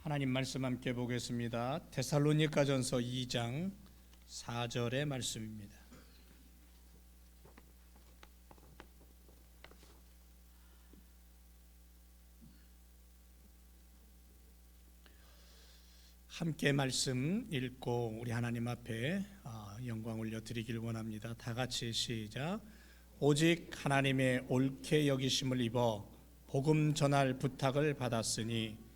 하나님 말씀 함께 보겠습니다. 데살로니가전서 2장 4절의 말씀입니다. 함께 말씀 읽고 우리 하나님 앞에 영광 올려드리길 원합니다. 다 같이 시작. 오직 하나님의 옳게 여기심을 입어 복음 전할 부탁을 받았으니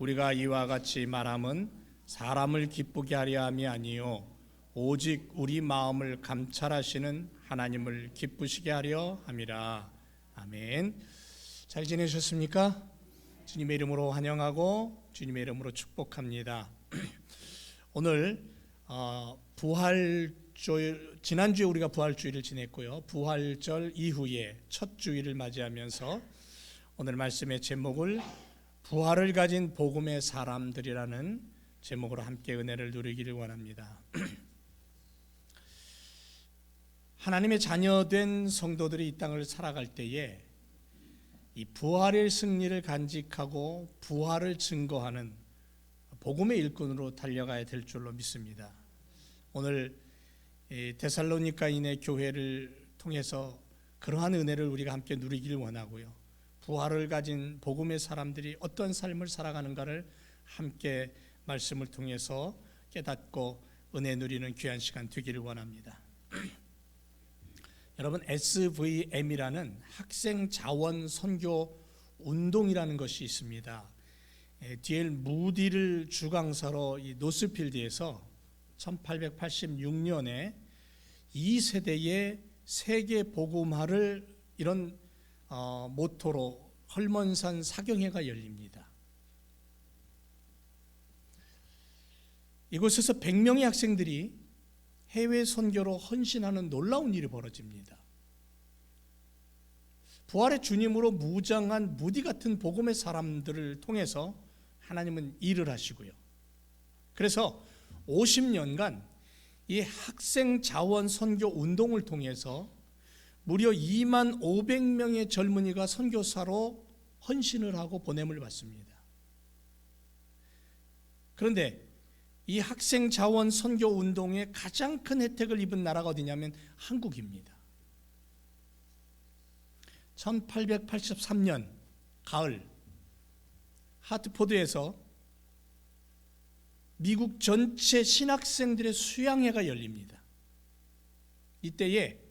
우리가 이와 같이 말함은 사람을 기쁘게 하려 함이 아니요 오직 우리 마음을 감찰하시는 하나님을 기쁘시게 하려 함이라. 아멘. 잘 지내셨습니까? 주님의 이름으로 환영하고 주님의 이름으로 축복합니다. 오늘 부활주일, 지난주에 우리가 부활주일을 지냈고요, 부활절 이후에 첫 주일을 맞이하면서 오늘 말씀의 제목을 부활을 가진 복음의 사람들이라는 제목으로 함께 은혜를 누리기를 원합니다. 하나님의 자녀된 성도들이 이 땅을 살아갈 때에 이 부활의 승리를 간직하고 부활을 증거하는 복음의 일꾼으로 달려가야 될 줄로 믿습니다. 오늘 데살로니가인의 교회를 통해서 그러한 은혜를 우리가 함께 누리기를 원하고요, 부활을 가진 복음의 사람들이 어떤 삶을 살아가는가를 함께 말씀을 통해서 깨닫고 은혜 누리는 귀한 시간 되기를 원합니다. 여러분, SVM이라는 학생 자원 선교 운동이라는 것이 있습니다. D.L. 무디를 주강사로 이 노스필드에서 1886년에 2세대의 세계 복음화를 이런 모토로 헐먼산 사경회가 열립니다. 이곳에서 100명의 학생들이 해외 선교로 헌신하는 놀라운 일이 벌어집니다. 부활의 주님으로 무장한 무디 같은 복음의 사람들을 통해서 하나님은 일을 하시고요, 그래서 50년간 이 학생 자원 선교 운동을 통해서 무려 2만 500명의 젊은이가 선교사로 헌신을 하고 보냄을 받습니다. 그런데 이 학생 자원 선교 운동의 가장 큰 혜택을 입은 나라가 어디냐면 한국입니다. 1883년 가을, 하트포드에서 미국 전체 신학생들의 수양회가 열립니다. 이때에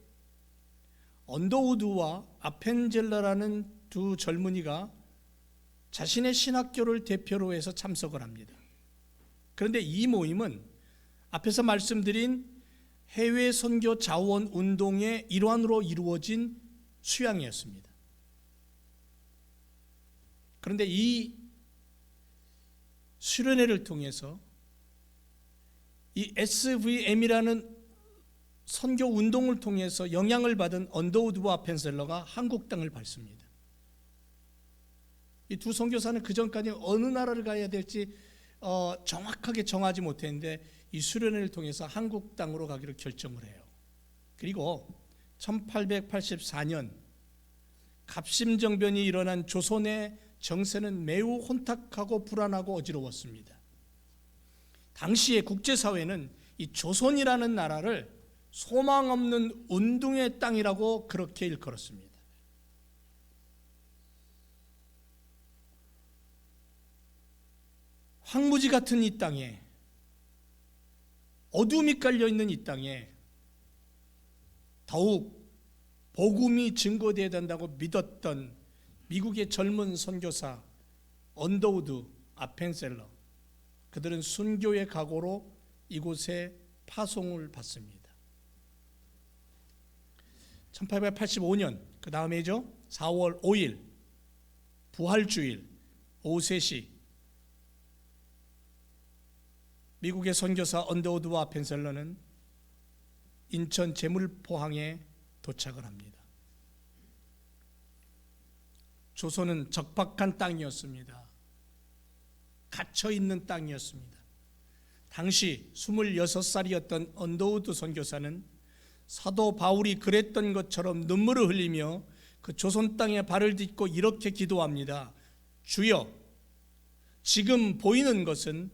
언더우드와 아펜젤러라는 두 젊은이가 자신의 신학교를 대표로 해서 참석을 합니다. 그런데 이 모임은 앞에서 말씀드린 해외 선교 자원 운동의 일환으로 이루어진 수양회였습니다. 그런데 이 수련회를 통해서 이 SVM이라는 선교 운동을 통해서 영향을 받은 언더우드와 펜셀러가 한국 땅을 밟습니다. 이 두 선교사는 그 전까지 어느 나라를 가야 될지 정확하게 정하지 못했는데 이 수련회를 통해서 한국 땅으로 가기로 결정을 해요. 그리고 1884년 갑심정변이 일어난 조선의 정세는 매우 혼탁하고 불안하고 어지러웠습니다. 당시의 국제사회는 이 조선이라는 나라를 소망 없는 운동의 땅이라고 그렇게 일컬었습니다. 황무지 같은 이 땅에, 어둠이 깔려있는 이 땅에 더욱 복음이 증거되어야 된다고 믿었던 미국의 젊은 선교사 언더우드, 아펜셀러, 그들은 순교의 각오로 이곳에 파송을 받습니다. 1885년 그 다음에죠, 4월 5일 부활주일 오후 3시 미국의 선교사 언더우드와 아펜셀러는 인천 제물포항에 도착을 합니다. 조선은 적박한 땅이었습니다. 갇혀있는 땅이었습니다. 당시 26살이었던 언더우드 선교사는 사도 바울이 그랬던 것처럼 눈물을 흘리며 그 조선 땅에 발을 딛고 이렇게 기도합니다. 주여, 지금 보이는 것은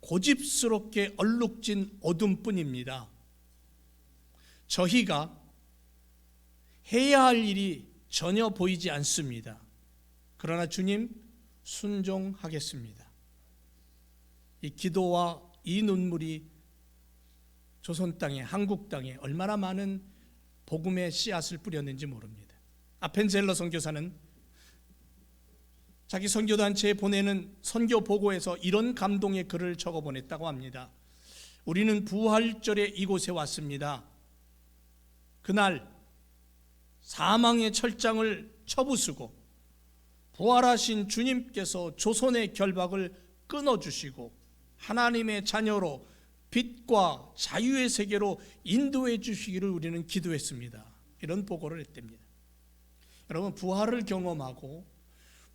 고집스럽게 얼룩진 어둠뿐입니다. 저희가 해야 할 일이 전혀 보이지 않습니다. 그러나 주님, 순종하겠습니다. 이 기도와 이 눈물이 조선 땅에, 한국 땅에 얼마나 많은 복음의 씨앗을 뿌렸는지 모릅니다. 아펜젤러 선교사는 자기 선교단체에 보내는 선교 보고에서 이런 감동의 글을 적어 보냈다고 합니다. 우리는 부활절에 이곳에 왔습니다. 그날 사망의 철장을 쳐부수고 부활하신 주님께서 조선의 결박을 끊어주시고 하나님의 자녀로 빛과 자유의 세계로 인도해 주시기를 우리는 기도했습니다. 이런 보고를 했답니다. 여러분, 부활을 경험하고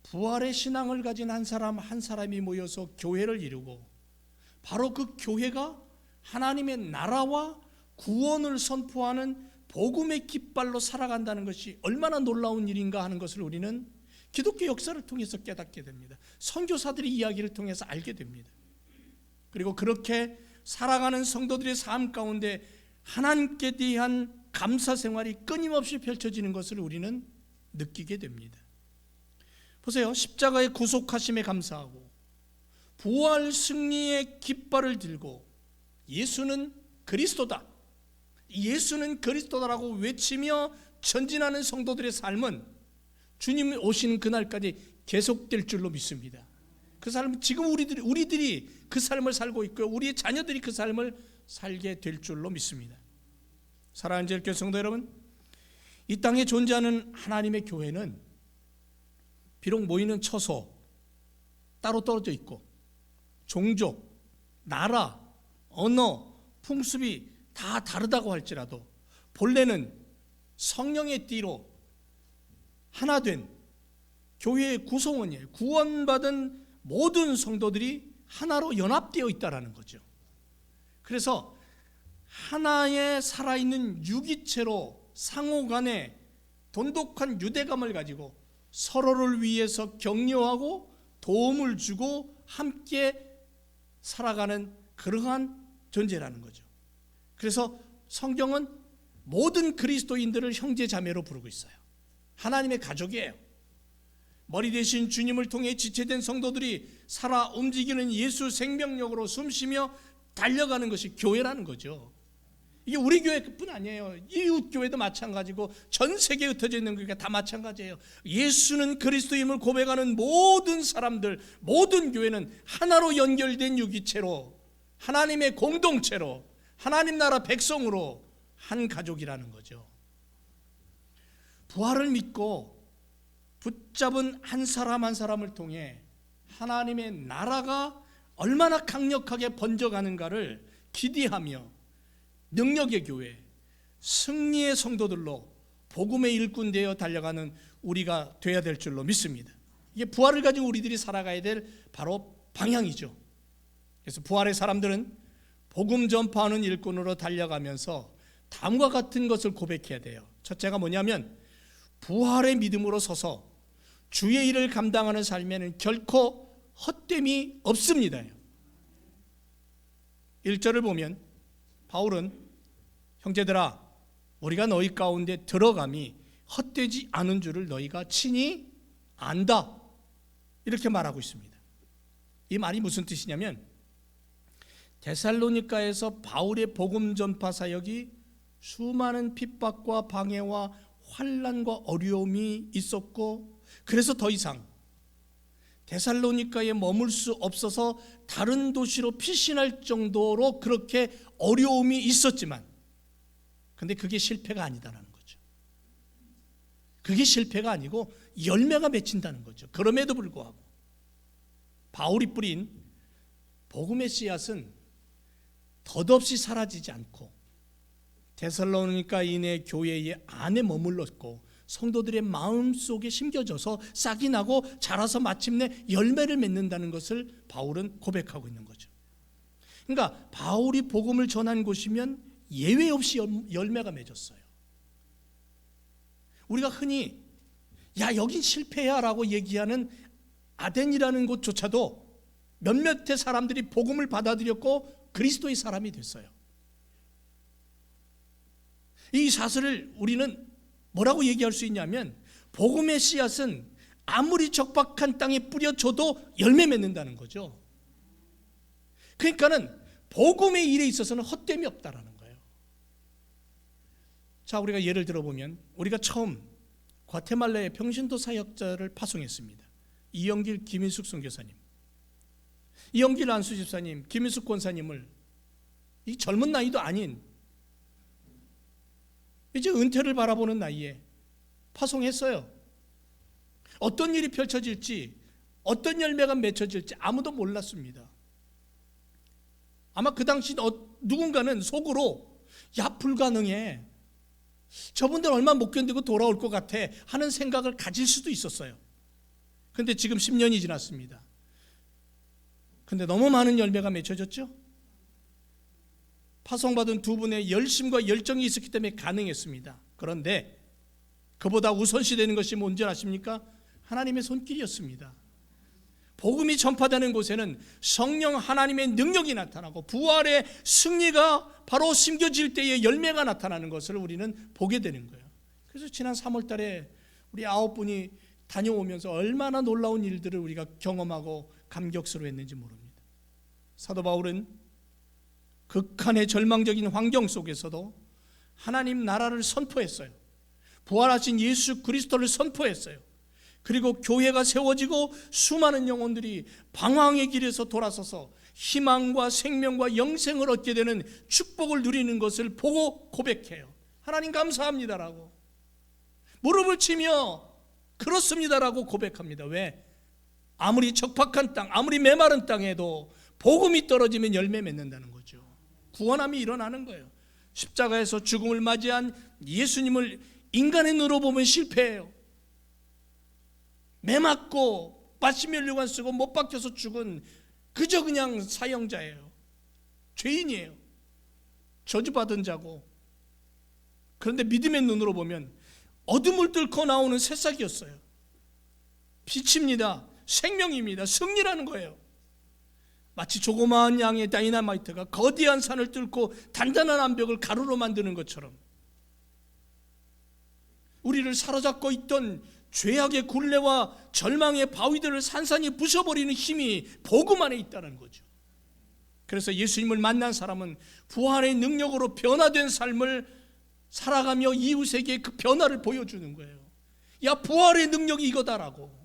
부활의 신앙을 가진 한 사람 한 사람이 모여서 교회를 이루고 바로 그 교회가 하나님의 나라와 구원을 선포하는 복음의 깃발로 살아간다는 것이 얼마나 놀라운 일인가 하는 것을 우리는 기독교 역사를 통해서 깨닫게 됩니다. 선교사들의 이야기를 통해서 알게 됩니다. 그리고 그렇게 살아가는 성도들의 삶 가운데 하나님께 대한 감사 생활이 끊임없이 펼쳐지는 것을 우리는 느끼게 됩니다. 보세요. 십자가의 구속하심에 감사하고 부활 승리의 깃발을 들고 예수는 그리스도다, 예수는 그리스도다라고 외치며 전진하는 성도들의 삶은 주님이 오시는 그날까지 계속될 줄로 믿습니다. 그 삶은 지금 우리들이 그 삶을 살고 있고 우리의 자녀들이 그 삶을 살게 될 줄로 믿습니다. 사랑하는 제일교회 성도 여러분, 이 땅에 존재하는 하나님의 교회는 비록 모이는 처소 따로 떨어져 있고 종족, 나라, 언어, 풍습이 다 다르다고 할지라도 본래는 성령의 띠로 하나 된 교회의 구성원이에요. 구원받은 모든 성도들이 하나로 연합되어 있다는 거죠. 그래서 하나의 살아있는 유기체로 상호간에 돈독한 유대감을 가지고 서로를 위해서 격려하고 도움을 주고 함께 살아가는 그러한 존재라는 거죠. 그래서 성경은 모든 그리스도인들을 형제 자매로 부르고 있어요. 하나님의 가족이에요. 머리 대신 주님을 통해 지체된 성도들이 살아 움직이는 예수 생명력으로 숨쉬며 달려가는 것이 교회라는 거죠. 이게 우리 교회뿐 아니에요. 이웃 교회도 마찬가지고 전 세계에 흩어져 있는 교회가 다 마찬가지예요. 예수는 그리스도임을 고백하는 모든 사람들, 모든 교회는 하나로 연결된 유기체로 하나님의 공동체로 하나님 나라 백성으로 한 가족이라는 거죠. 부활을 믿고 붙잡은 한 사람 한 사람을 통해 하나님의 나라가 얼마나 강력하게 번져가는가를 기대하며 능력의 교회, 승리의 성도들로 복음의 일꾼 되어 달려가는 우리가 되어야 될 줄로 믿습니다. 이게 부활을 가지고 우리들이 살아가야 될 바로 방향이죠. 그래서 부활의 사람들은 복음 전파하는 일꾼으로 달려가면서 다음과 같은 것을 고백해야 돼요. 첫째가 뭐냐면 부활의 믿음으로 서서 주의 일을 감당하는 삶에는 결코 헛됨이 없습니다. 1절을 보면 바울은 형제들아 우리가 너희 가운데 들어감이 헛되지 않은 줄을 너희가 친히 안다, 이렇게 말하고 있습니다. 이 말이 무슨 뜻이냐면 데살로니가에서 바울의 복음 전파 사역이 수많은 핍박과 방해와 환난과 어려움이 있었고 그래서 더 이상 데살로니가에 머물 수 없어서 다른 도시로 피신할 정도로 그렇게 어려움이 있었지만 근데 그게 실패가 아니다라는 거죠. 그게 실패가 아니고 열매가 맺힌다는 거죠. 그럼에도 불구하고 바울이 뿌린 복음의 씨앗은 덧없이 사라지지 않고 데살로니가인의 교회의 안에 머물렀고 성도들의 마음속에 심겨져서 싹이 나고 자라서 마침내 열매를 맺는다는 것을 바울은 고백하고 있는 거죠. 그러니까 바울이 복음을 전한 곳이면 예외 없이 열매가 맺었어요. 우리가 흔히 야 여긴 실패야 라고 얘기하는 아덴이라는 곳조차도 몇몇의 사람들이 복음을 받아들였고 그리스도의 사람이 됐어요. 이 사실을 우리는 뭐라고 얘기할 수 있냐면, 복음의 씨앗은 아무리 적박한 땅에 뿌려줘도 열매 맺는다는 거죠. 그러니까는 복음의 일에 있어서는 헛됨이 없다라는 거예요. 자, 우리가 예를 들어보면, 우리가 처음 과테말라의 평신도 사역자를 파송했습니다. 이영길, 김인숙 선교사님, 이영길 안수 집사님, 김인숙 권사님을 이 젊은 나이도 아닌 이제 은퇴를 바라보는 나이에 파송했어요. 어떤 일이 펼쳐질지, 어떤 열매가 맺혀질지 아무도 몰랐습니다. 아마 그 당시 누군가는 속으로, 야, 불가능해, 저분들 얼마 못 견디고 돌아올 것 같아 하는 생각을 가질 수도 있었어요. 그런데 지금 10년이 지났습니다. 근데 너무 많은 열매가 맺혀졌죠. 파송받은 두 분의 열심과 열정이 있었기 때문에 가능했습니다. 그런데 그보다 우선시되는 것이 뭔지 아십니까? 하나님의 손길이었습니다. 복음이 전파되는 곳에는 성령 하나님의 능력이 나타나고 부활의 승리가 바로 심겨질 때에 열매가 나타나는 것을 우리는 보게 되는 거예요. 그래서 지난 3월 달에 우리 9분이 다녀오면서 얼마나 놀라운 일들을 우리가 경험하고 감격스러워했는지 모릅니다. 사도 바울은 극한의 절망적인 환경 속에서도 하나님 나라를 선포했어요. 부활하신 예수 그리스도를 선포했어요. 그리고 교회가 세워지고 수많은 영혼들이 방황의 길에서 돌아서서 희망과 생명과 영생을 얻게 되는 축복을 누리는 것을 보고 고백해요. 하나님 감사합니다라고, 무릎을 치며 그렇습니다라고 고백합니다. 왜? 아무리 적박한 땅, 아무리 메마른 땅에도 복음이 떨어지면 열매 맺는다는 거죠. 구원함이 일어나는 거예요. 십자가에서 죽음을 맞이한 예수님을 인간의 눈으로 보면 실패해요. 매 맞고 마시멜로관 쓰고 못 박혀서 죽은 그저 그냥 사형자예요. 죄인이에요. 저주받은 자고. 그런데 믿음의 눈으로 보면 어둠을 뚫고 나오는 새싹이었어요. 빛입니다. 생명입니다. 승리라는 거예요. 마치 조그마한 양의 다이너마이트가 거대한 산을 뚫고 단단한 암벽을 가루로 만드는 것처럼 우리를 사로잡고 있던 죄악의 굴레와 절망의 바위들을 산산이 부숴버리는 힘이 복음 안에 있다는 거죠. 그래서 예수님을 만난 사람은 부활의 능력으로 변화된 삶을 살아가며 이웃에게 그 변화를 보여주는 거예요. 야, 부활의 능력이 이거다라고.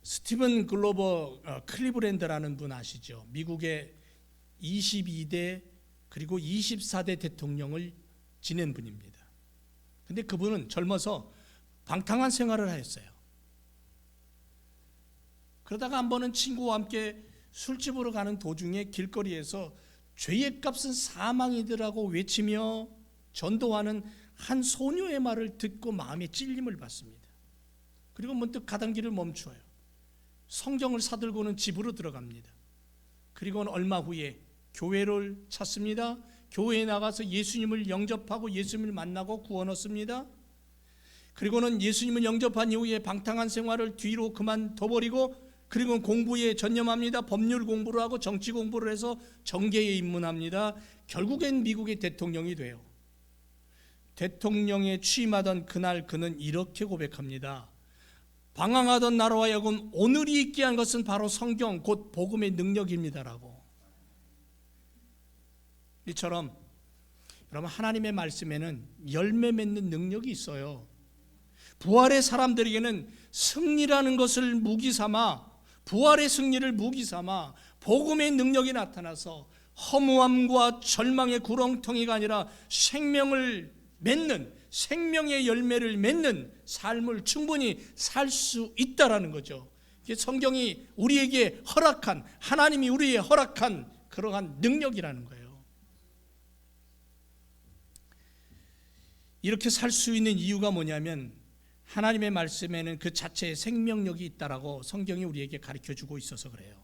스티븐 글로버 클리브랜드라는 분 아시죠? 미국의 22대 그리고 24대 대통령을 지낸 분입니다. 근데 그분은 젊어서 방탕한 생활을 하였어요. 그러다가 한 번은 친구와 함께 술집으로 가는 도중에 길거리에서 죄의 값은 사망이더라고 외치며 전도하는 한 소녀의 말을 듣고 마음에 찔림을 받습니다. 그리고 문득 가던 길을 멈추어요. 성경을 사들고는 집으로 들어갑니다. 그리고는 얼마 후에 교회를 찾습니다. 교회에 나가서 예수님을 영접하고 예수님을 만나고 구원 얻습니다. 그리고는 예수님을 영접한 이후에 방탕한 생활을 뒤로 그만둬버리고 그리고 공부에 전념합니다. 법률 공부를 하고 정치 공부를 해서 정계에 입문합니다. 결국엔 미국의 대통령이 돼요. 대통령에 취임하던 그날 그는 이렇게 고백합니다. 방황하던 나라와 하여금 오늘이 있게 한 것은 바로 성경 곧 복음의 능력입니다라고. 이처럼 여러분, 하나님의 말씀에는 열매 맺는 능력이 있어요. 부활의 사람들에게는 승리라는 것을 무기 삼아, 부활의 승리를 무기 삼아 복음의 능력이 나타나서 허무함과 절망의 구렁텅이가 아니라 생명을 맺는, 생명의 열매를 맺는 삶을 충분히 살 수 있다라는 거죠. 이게 성경이 우리에게 허락한, 하나님이 우리에게 허락한 그러한 능력이라는 거예요. 이렇게 살 수 있는 이유가 뭐냐면 하나님의 말씀에는 그 자체의 생명력이 있다라고 성경이 우리에게 가르쳐주고 있어서 그래요.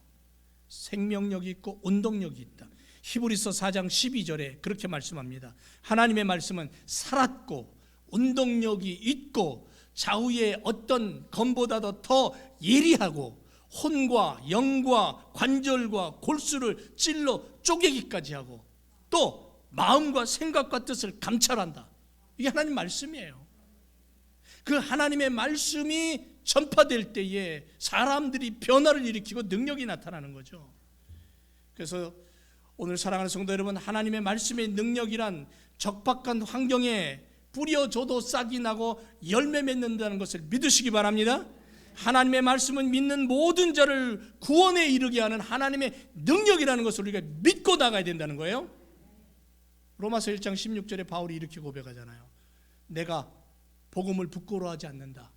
생명력이 있고 운동력이 있다. 히브리서 4장 12절에 그렇게 말씀합니다. 하나님의 말씀은 살았고 운동력이 있고 좌우의 어떤 검보다도 더 예리하고 혼과 영과 관절과 골수를 찔러 쪼개기까지 하고 또 마음과 생각과 뜻을 감찰한다. 이게 하나님 말씀이에요. 그 하나님의 말씀이 전파될 때에 사람들이 변화를 일으키고 능력이 나타나는 거죠. 그래서 오늘 사랑하는 성도 여러분, 하나님의 말씀의 능력이란 적박한 환경에 뿌려줘도 싹이 나고 열매 맺는다는 것을 믿으시기 바랍니다. 하나님의 말씀은 믿는 모든 자를 구원에 이르게 하는 하나님의 능력이라는 것을 우리가 믿고 나가야 된다는 거예요. 로마서 1장 16절에 바울이 이렇게 고백하잖아요. 내가 복음을 부끄러워하지 않는다.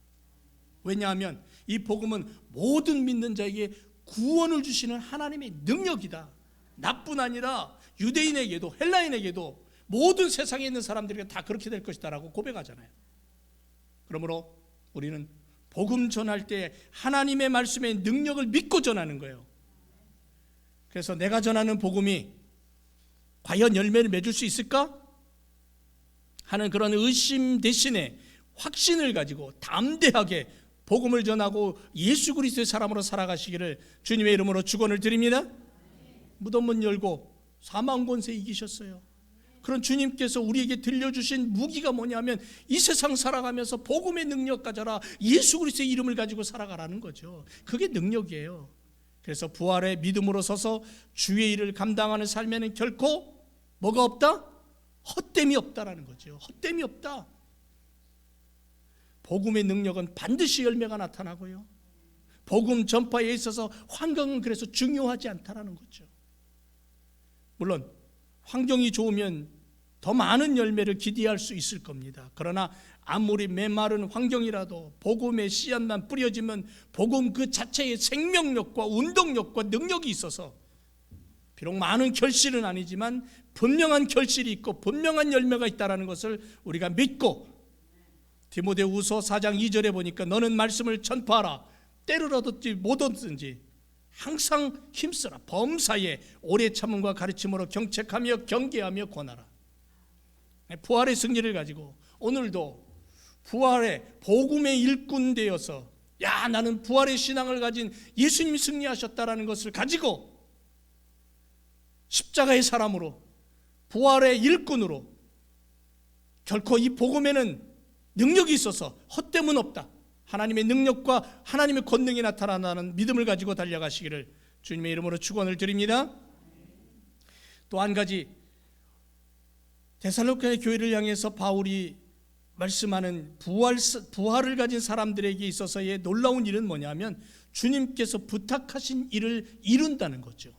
왜냐하면 이 복음은 모든 믿는 자에게 구원을 주시는 하나님의 능력이다. 나뿐 아니라 유대인에게도 헬라인에게도 모든 세상에 있는 사람들에게 다 그렇게 될 것이다 라고 고백하잖아요. 그러므로 우리는 복음 전할 때 하나님의 말씀의 능력을 믿고 전하는 거예요. 그래서 내가 전하는 복음이 과연 열매를 맺을 수 있을까 하는 그런 의심 대신에 확신을 가지고 담대하게 복음을 전하고 예수 그리스도의 사람으로 살아가시기를 주님의 이름으로 축원을 드립니다. 무덤 문 열고 사망 권세 이기셨어요. 그런 주님께서 우리에게 들려주신 무기가 뭐냐면 이 세상 살아가면서 복음의 능력 가져라, 예수 그리스도의 이름을 가지고 살아가라는 거죠. 그게 능력이에요. 그래서 부활의 믿음으로 서서 주의 일을 감당하는 삶에는 결코 뭐가 없다? 헛됨이 없다라는 거죠. 헛됨이 없다. 복음의 능력은 반드시 열매가 나타나고요, 복음 전파에 있어서 환경은 그래서 중요하지 않다라는 거죠. 물론 환경이 좋으면 더 많은 열매를 기대할 수 있을 겁니다. 그러나 아무리 메마른 환경이라도 복음의 씨앗만 뿌려지면 복음 그 자체의 생명력과 운동력과 능력이 있어서 비록 많은 결실은 아니지만 분명한 결실이 있고 분명한 열매가 있다는 것을 우리가 믿고, 디모데후서 4장 2절에 보니까 너는 말씀을 전파하라. 때를 얻었지 못 얻든지 항상 힘쓰라. 범사에 오래 참음과 가르침으로 경책하며 경계하며 권하라. 부활의 승리를 가지고 오늘도 부활의 복음의 일꾼 되어서 야 나는 부활의 신앙을 가진 예수님이 승리하셨다라는 것을 가지고 십자가의 사람으로 부활의 일꾼으로 결코 이 복음에는 능력이 있어서 헛됨은 없다. 하나님의 능력과 하나님의 권능이 나타나는 믿음을 가지고 달려가시기를 주님의 이름으로 축원을 드립니다. 또 한 가지, 데살로니가 교회를 향해서 바울이 말씀하는 부활을 가진 사람들에게 있어서의 놀라운 일은 뭐냐면 주님께서 부탁하신 일을 이룬다는 거죠.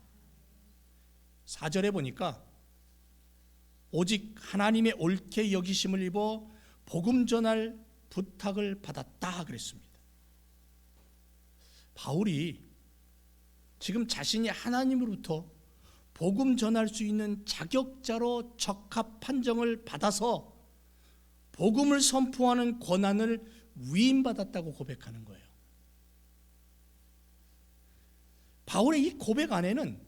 4절에 보니까 오직 하나님의 옳게 여기심을 입어 복음 전할 부탁을 받았다 그랬습니다. 바울이 지금 자신이 하나님으로부터 복음 전할 수 있는 자격자로 적합 판정을 받아서 복음을 선포하는 권한을 위임받았다고 고백하는 거예요. 바울의 이 고백 안에는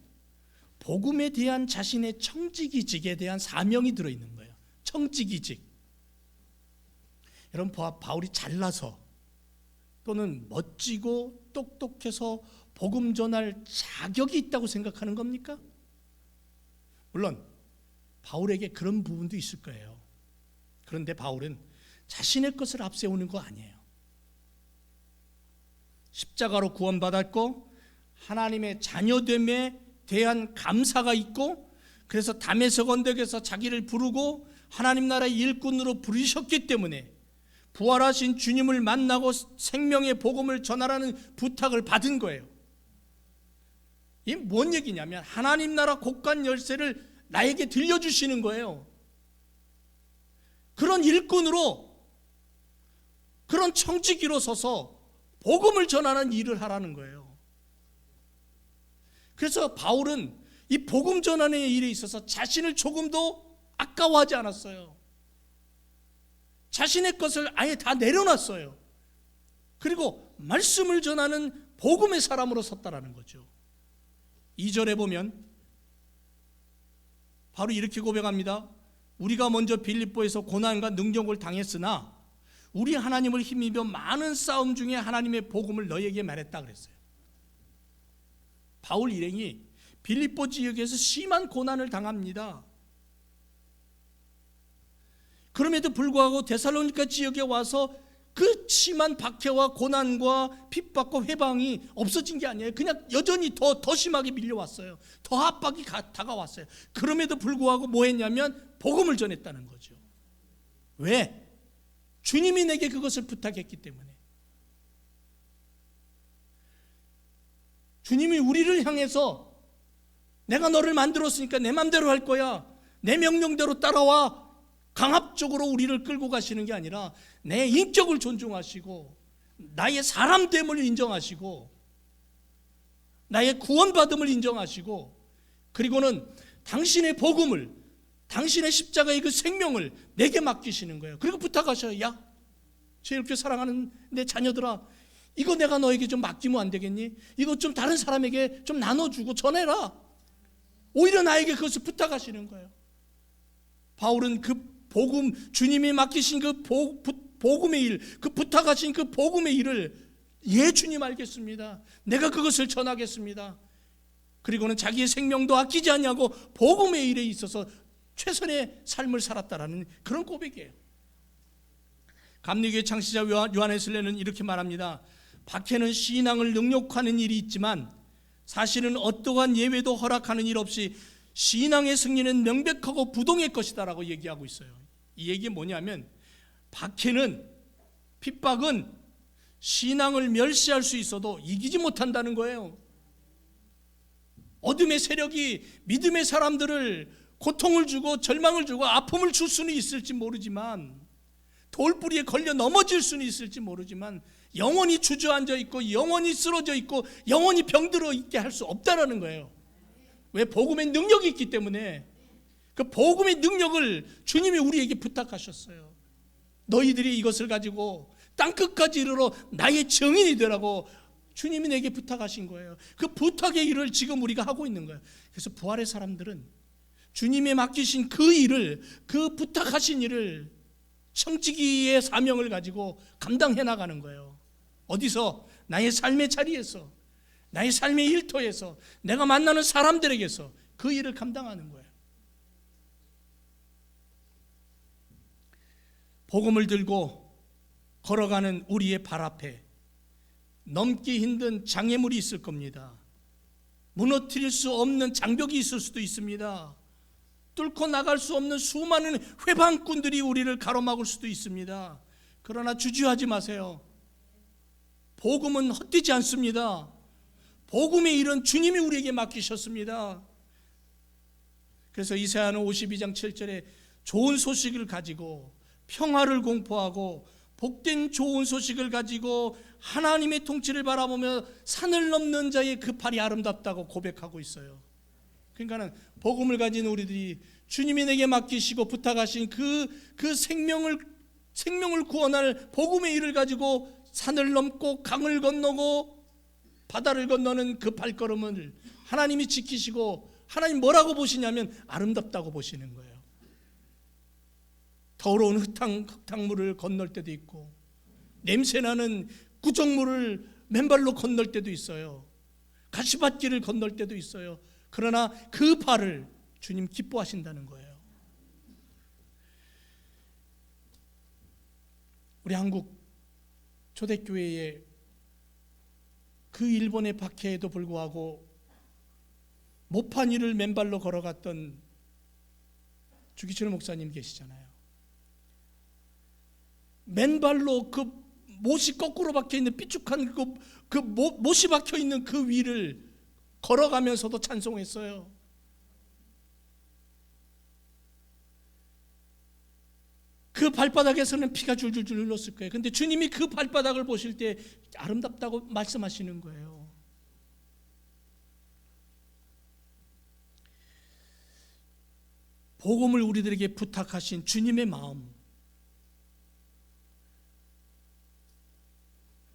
복음에 대한 자신의 청지기직에 대한 사명이 들어있는 거예요. 청지기직. 여러분, 바울이 잘나서 또는 멋지고 똑똑해서 복음 전할 자격이 있다고 생각하는 겁니까? 물론 바울에게 그런 부분도 있을 거예요. 그런데 바울은 자신의 것을 앞세우는 거 아니에요. 십자가로 구원받았고 하나님의 자녀됨에 대한 감사가 있고, 그래서 다메섹 언덕에서 자기를 부르고 하나님 나라의 일꾼으로 부르셨기 때문에 부활하신 주님을 만나고 생명의 복음을 전하라는 부탁을 받은 거예요. 이게 뭔 얘기냐면 하나님 나라 곳간 열쇠를 나에게 들려주시는 거예요. 그런 일꾼으로, 그런 청지기로 서서 복음을 전하는 일을 하라는 거예요. 그래서 바울은 이 복음 전하는 일에 있어서 자신을 조금도 아까워하지 않았어요. 자신의 것을 아예 다 내려놨어요. 그리고 말씀을 전하는 복음의 사람으로 섰다라는 거죠. 2절에 보면 바로 이렇게 고백합니다. 우리가 먼저 빌립보에서 고난과 능력을 당했으나 우리 하나님을 힘입어 많은 싸움 중에 하나님의 복음을 너희에게 말했다 그랬어요. 바울 일행이 빌립보 지역에서 심한 고난을 당합니다. 그럼에도 불구하고 데살로니가 지역에 와서 그 심한 박해와 고난과 핍박과 회방이 없어진 게 아니에요. 그냥 여전히 더 심하게 밀려왔어요. 더 압박이 다가왔어요. 그럼에도 불구하고 뭐 했냐면 복음을 전했다는 거죠. 왜? 주님이 내게 그것을 부탁했기 때문에. 주님이 우리를 향해서 내가 너를 만들었으니까 내 맘대로 할 거야, 내 명령대로 따라와, 강압적으로 우리를 끌고 가시는 게 아니라 내 인격을 존중하시고 나의 사람됨을 인정하시고 나의 구원받음을 인정하시고, 그리고는 당신의 복음을, 당신의 십자가의 그 생명을 내게 맡기시는 거예요. 그리고 부탁하셔요. 야, 제 이렇게 사랑하는 내 자녀들아, 이거 내가 너에게 좀 맡기면 안 되겠니? 이거 좀 다른 사람에게 좀 나눠주고 전해라. 오히려 나에게 그것을 부탁하시는 거예요. 바울은 그 복음, 주님이 맡기신 그 복음의 일, 그 부탁하신 그 복음의 일을, 예 주님 알겠습니다, 내가 그것을 전하겠습니다. 그리고는 자기의 생명도 아끼지 않냐고 복음의 일에 있어서 최선의 삶을 살았다라는 그런 고백이에요. 감리교회 창시자 요한 웨슬레는 이렇게 말합니다. 박해는 신앙을 능력화하는 일이 있지만 사실은 어떠한 예외도 허락하는 일 없이 신앙의 승리는 명백하고 부동의 것이다 라고 얘기하고 있어요. 이 얘기 뭐냐면, 박해는, 핍박은 신앙을 멸시할 수 있어도 이기지 못한다는 거예요. 어둠의 세력이 믿음의 사람들을 고통을 주고 절망을 주고 아픔을 줄 수는 있을지 모르지만, 돌뿌리에 걸려 넘어질 수는 있을지 모르지만, 영원히 주저앉아 있고 영원히 쓰러져 있고 영원히 병들어 있게 할 수 없다라는 거예요. 왜? 복음의 능력이 있기 때문에. 그 복음의 능력을 주님이 우리에게 부탁하셨어요. 너희들이 이것을 가지고 땅끝까지 이르러 나의 증인이 되라고 주님이 내게 부탁하신 거예요. 그 부탁의 일을 지금 우리가 하고 있는 거예요. 그래서 부활의 사람들은 주님이 맡기신 그 일을, 그 부탁하신 일을, 청지기의 사명을 가지고 감당해 나가는 거예요. 어디서? 나의 삶의 자리에서, 나의 삶의 일터에서, 내가 만나는 사람들에게서 그 일을 감당하는 거예요. 복음을 들고 걸어가는 우리의 발 앞에 넘기 힘든 장애물이 있을 겁니다. 무너뜨릴 수 없는 장벽이 있을 수도 있습니다. 뚫고 나갈 수 없는 수많은 회방꾼들이 우리를 가로막을 수도 있습니다. 그러나 주저하지 마세요. 복음은 헛되지 않습니다. 복음의 일은 주님이 우리에게 맡기셨습니다. 그래서 이사야는 52장 7절에 좋은 소식을 가지고 평화를 공포하고 복된 좋은 소식을 가지고 하나님의 통치를 바라보며 산을 넘는 자의 그 팔이 아름답다고 고백하고 있어요. 그러니까는 복음을 가진 우리들이 주님이 내게 맡기시고 부탁하신 그 생명을 구원할 복음의 일을 가지고 산을 넘고 강을 건너고 바다를 건너는 그 발걸음을 하나님이 지키시고, 하나님 뭐라고 보시냐면 아름답다고 보시는 거예요. 더러운 흙탕물을 건널 때도 있고 냄새나는 구정물을 맨발로 건널 때도 있어요. 가시밭길을 건널 때도 있어요. 그러나 그 발을 주님 기뻐하신다는 거예요. 우리 한국 초대교회에 그 일본의 박해에도 불구하고 못판 위를 맨발로 걸어갔던 주기철 목사님 계시잖아요. 맨발로 그 못이 거꾸로 박혀있는 삐죽한 그 못이 박혀있는 그 위를 걸어가면서도 찬송했어요. 그 발바닥에서는 피가 줄줄줄 흘렀을 거예요. 근데 주님이 그 발바닥을 보실 때 아름답다고 말씀하시는 거예요. 복음을 우리들에게 부탁하신 주님의 마음,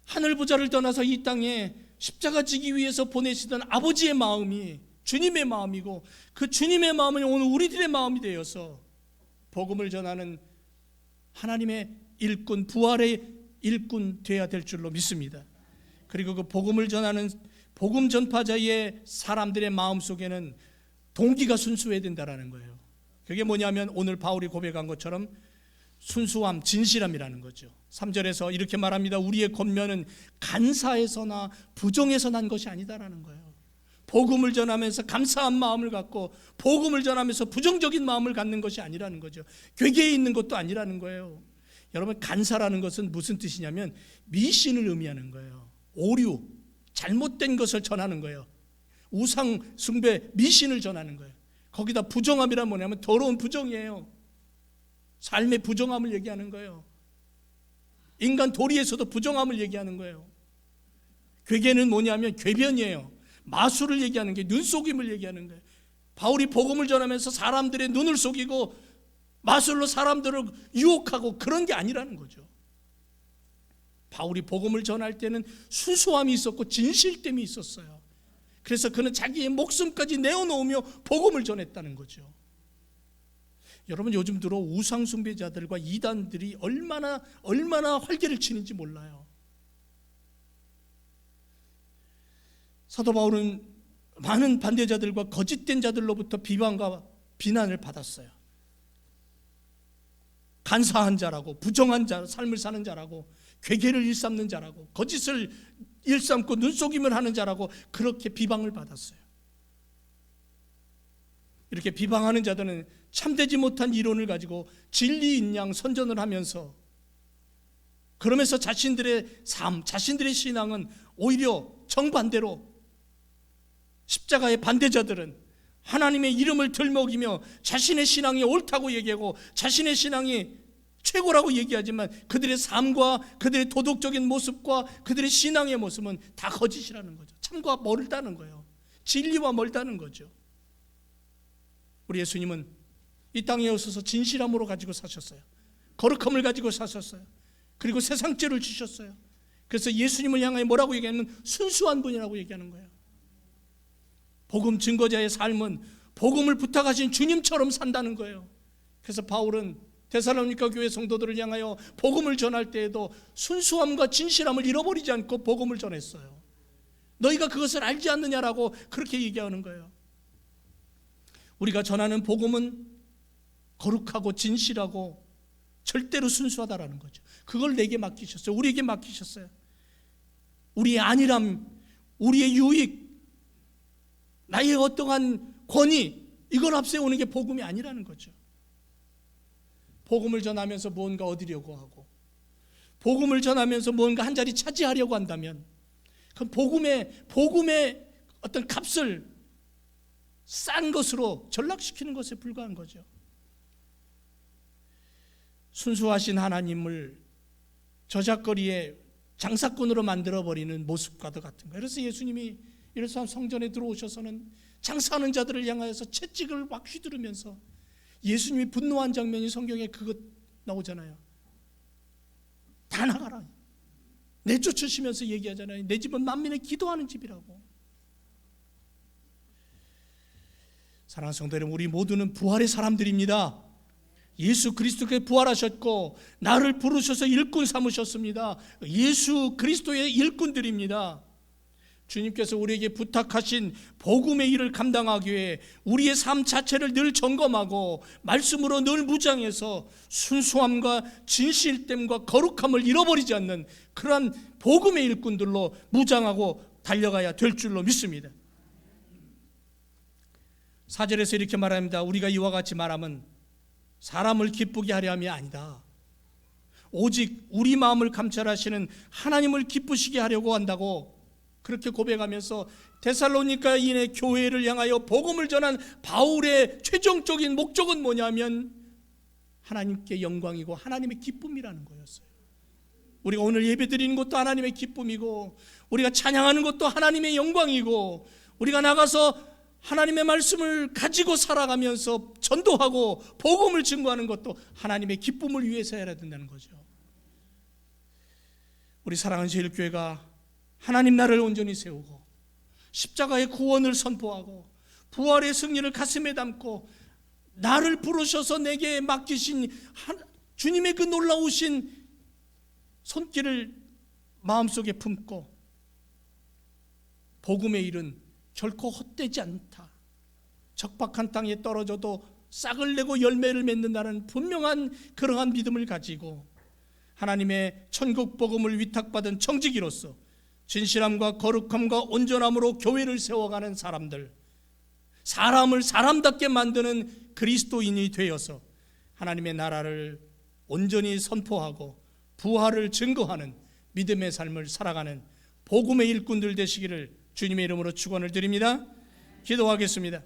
하늘 보좌를 떠나서 이 땅에 십자가 지기 위해서 보내시던 아버지의 마음이 주님의 마음이고, 그 주님의 마음은 오늘 우리들의 마음이 되어서 복음을 전하는 하나님의 일꾼, 부활의 일꾼 되어야 될 줄로 믿습니다. 그리고 그 복음을 전하는 복음 전파자의 사람들의 마음속에는 동기가 순수해야 된다는 거예요. 그게 뭐냐면 오늘 바울이 고백한 것처럼 순수함, 진실함이라는 거죠. 3절에서 이렇게 말합니다. 우리의 권면은 간사에서나 부정에서 난 것이 아니다라는 거예요. 복음을 전하면서 감사한 마음을 갖고 복음을 전하면서 부정적인 마음을 갖는 것이 아니라는 거죠. 괴계에 있는 것도 아니라는 거예요. 여러분, 간사라는 것은 무슨 뜻이냐면 미신을 의미하는 거예요. 오류, 잘못된 것을 전하는 거예요. 우상 숭배, 미신을 전하는 거예요. 거기다 부정함이란 뭐냐면 더러운 부정이에요. 삶의 부정함을 얘기하는 거예요. 인간 도리에서도 부정함을 얘기하는 거예요. 괴계는 뭐냐면 궤변이에요. 마술을 얘기하는 게 눈속임을 얘기하는 거예요. 바울이 복음을 전하면서 사람들의 눈을 속이고 마술로 사람들을 유혹하고 그런 게 아니라는 거죠. 바울이 복음을 전할 때는 순수함이 있었고 진실됨이 있었어요. 그래서 그는 자기의 목숨까지 내어놓으며 복음을 전했다는 거죠. 여러분, 요즘 들어 우상 숭배자들과 이단들이 얼마나 활개를 치는지 몰라요. 사도 바울은 많은 반대자들과 거짓된 자들로부터 비방과 비난을 받았어요. 간사한 자라고, 부정한 자, 삶을 사는 자라고, 괴계를 일삼는 자라고, 거짓을 일삼고 눈속임을 하는 자라고 그렇게 비방을 받았어요. 이렇게 비방하는 자들은 참되지 못한 이론을 가지고 진리인 양 선전을 하면서 그러면서 자신들의 삶, 자신들의 신앙은 오히려 정반대로 십자가의 반대자들은 하나님의 이름을 들먹이며 자신의 신앙이 옳다고 얘기하고 자신의 신앙이 최고라고 얘기하지만 그들의 삶과 그들의 도덕적인 모습과 그들의 신앙의 모습은 다 거짓이라는 거죠. 참과 멀다는 거예요. 진리와 멀다는 거죠. 우리 예수님은 이 땅에 오셔서 진실함으로 가지고 사셨어요. 거룩함을 가지고 사셨어요. 그리고 세상죄를 주셨어요. 그래서 예수님을 향하여 뭐라고 얘기하면 순수한 분이라고 얘기하는 거예요. 복음 증거자의 삶은 복음을 부탁하신 주님처럼 산다는 거예요. 그래서 바울은 데살로니가 교회 성도들을 향하여 복음을 전할 때에도 순수함과 진실함을 잃어버리지 않고 복음을 전했어요. 너희가 그것을 알지 않느냐라고 그렇게 얘기하는 거예요. 우리가 전하는 복음은 거룩하고 진실하고 절대로 순수하다라는 거죠. 그걸 내게 맡기셨어요. 우리에게 맡기셨어요. 우리의 안일함, 우리의 유익, 나의 어떠한 권위, 이걸 앞세우는 게 복음이 아니라는 거죠. 복음을 전하면서 무언가 얻으려고 하고 복음을 전하면서 무언가 한 자리 차지하려고 한다면 그 복음의 어떤 값을 싼 것으로 전락시키는 것에 불과한 거죠. 순수하신 하나님을 저작거리의 장사꾼으로 만들어버리는 모습과도 같은 거예요. 그래서 예수님이 예루살렘 성전에 들어오셔서는 장사하는 자들을 향하여서 채찍을 막 휘두르면서 예수님이 분노한 장면이 성경에 그것 나오잖아요. 다 나가라. 내쫓으시면서 얘기하잖아요. 내 집은 만민의 기도하는 집이라고. 사랑하는 성도 여러분, 우리 모두는 부활의 사람들입니다. 예수 그리스도께 부활하셨고 나를 부르셔서 일꾼 삼으셨습니다. 예수 그리스도의 일꾼들입니다. 주님께서 우리에게 부탁하신 복음의 일을 감당하기 위해 우리의 삶 자체를 늘 점검하고 말씀으로 늘 무장해서 순수함과 진실됨과 거룩함을 잃어버리지 않는 그러한 복음의 일꾼들로 무장하고 달려가야 될 줄로 믿습니다. 4절에서 이렇게 말합니다. 우리가 이와 같이 말하면 사람을 기쁘게 하려 함이 아니다. 오직 우리 마음을 감찰하시는 하나님을 기쁘시게 하려고 한다고 그렇게 고백하면서 데살로니가인의 교회를 향하여 복음을 전한 바울의 최종적인 목적은 뭐냐면 하나님께 영광이고 하나님의 기쁨이라는 거였어요. 우리가 오늘 예배드리는 것도 하나님의 기쁨이고 우리가 찬양하는 것도 하나님의 영광이고 우리가 나가서 하나님의 말씀을 가지고 살아가면서 전도하고 복음을 증거하는 것도 하나님의 기쁨을 위해서 해야 된다는 거죠. 우리 사랑하는 제일교회가 하나님 나라를 온전히 세우고 십자가의 구원을 선포하고 부활의 승리를 가슴에 담고 나를 부르셔서 내게 맡기신 주님의 그 놀라우신 손길을 마음속에 품고 복음의 일은 결코 헛되지 않다. 적박한 땅에 떨어져도 싹을 내고 열매를 맺는다는 분명한 그러한 믿음을 가지고 하나님의 천국 복음을 위탁받은 청지기로서 진실함과 거룩함과 온전함으로 교회를 세워가는 사람들, 사람을 사람답게 만드는 그리스도인이 되어서 하나님의 나라를 온전히 선포하고 부활을 증거하는 믿음의 삶을 살아가는 복음의 일꾼들 되시기를 주님의 이름으로 축원을 드립니다. 기도하겠습니다.